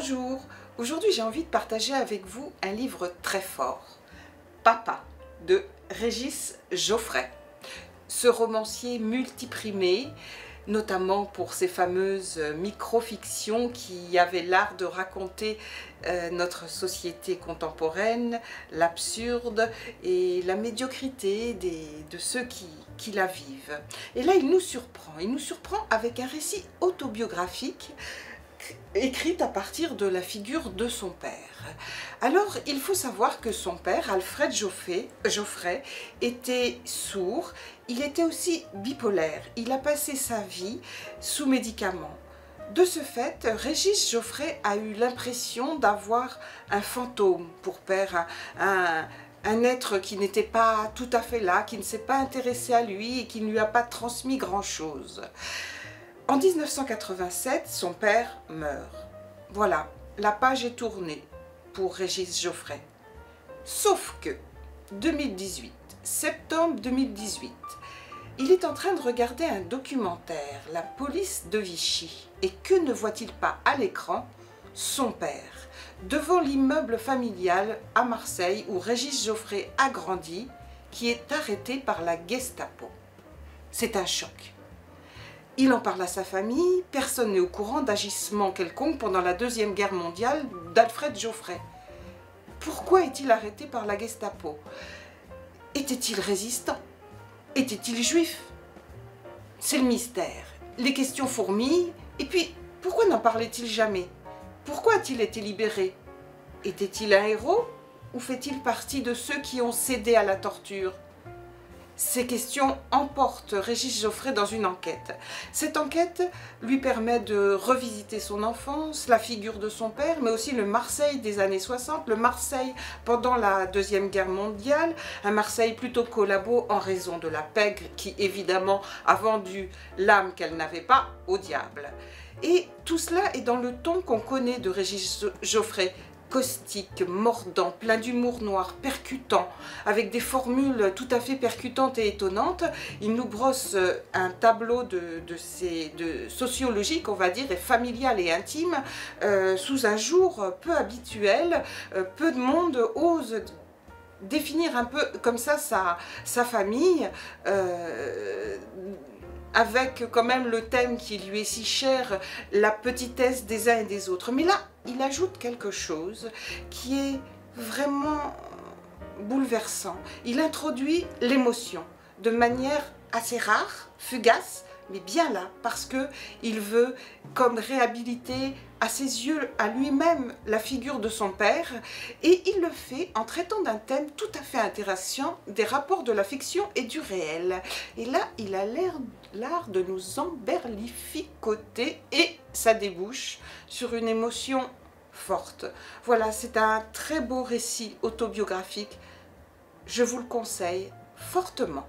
Bonjour, aujourd'hui j'ai envie de partager avec vous un livre très fort, Papa de Régis Geoffrey. Ce romancier multiprimé, notamment pour ses fameuses micro-fictions qui avaient l'art de raconter notre société contemporaine, l'absurde et la médiocrité de ceux qui la vivent. Et là, il nous surprend avec un récit autobiographique écrite à partir de la figure de son père. Alors, il faut savoir que son père, Alfred Geoffrey, était sourd. Il était aussi bipolaire. Il a passé sa vie sous médicaments. De ce fait, Régis Geoffrey a eu l'impression d'avoir un fantôme pour père, un être qui n'était pas tout à fait là, qui ne s'est pas intéressé à lui et qui ne lui a pas transmis grand-chose. En 1987, son père meurt. Voilà, la page est tournée pour Régis Geoffrey. Sauf que, 2018, septembre 2018, il est en train de regarder un documentaire, La police de Vichy. Et que ne voit-il pas à l'écran? Son père, devant l'immeuble familial à Marseille où Régis Geoffrey a grandi, qui est arrêté par la Gestapo. C'est un choc. Il en parle à sa famille, personne n'est au courant d'agissements quelconques pendant la Deuxième Guerre mondiale d'Alfred Geoffrey. Pourquoi est-il arrêté par la Gestapo? Était-il résistant? Était-il juif? C'est le mystère. Les questions fourmillent. Et puis, pourquoi n'en parlait-il jamais? Pourquoi a-t-il été libéré? Était-il un héros? Ou fait-il partie de ceux qui ont cédé à la torture? Ces questions emportent Régis Geoffrey dans une enquête. Cette enquête lui permet de revisiter son enfance, la figure de son père, mais aussi le Marseille des années 60, le Marseille pendant la Deuxième Guerre mondiale, un Marseille plutôt collabo en raison de la pègre qui évidemment a vendu l'âme qu'elle n'avait pas au diable. Et tout cela est dans le ton qu'on connaît de Régis Geoffrey, caustique, mordant, plein d'humour noir, percutant, avec des formules tout à fait percutantes et étonnantes. Il nous brosse un tableau de sociologique, on va dire, et familial et intime, sous un jour peu habituel. Peu de monde ose définir un peu comme ça sa famille, avec quand même le thème qui lui est si cher, la petitesse des uns et des autres. Mais là, il ajoute quelque chose qui est vraiment bouleversant. Il introduit l'émotion de manière assez rare, fugace, mais bien là, parce qu'il veut comme réhabiliter à ses yeux, à lui-même, la figure de son père, et il le fait en traitant d'un thème tout à fait intéressant, des rapports de la fiction et du réel. Et là, il a l'art de nous emberlificoter, et ça débouche sur une émotion forte. Voilà, c'est un très beau récit autobiographique. Je vous le conseille fortement.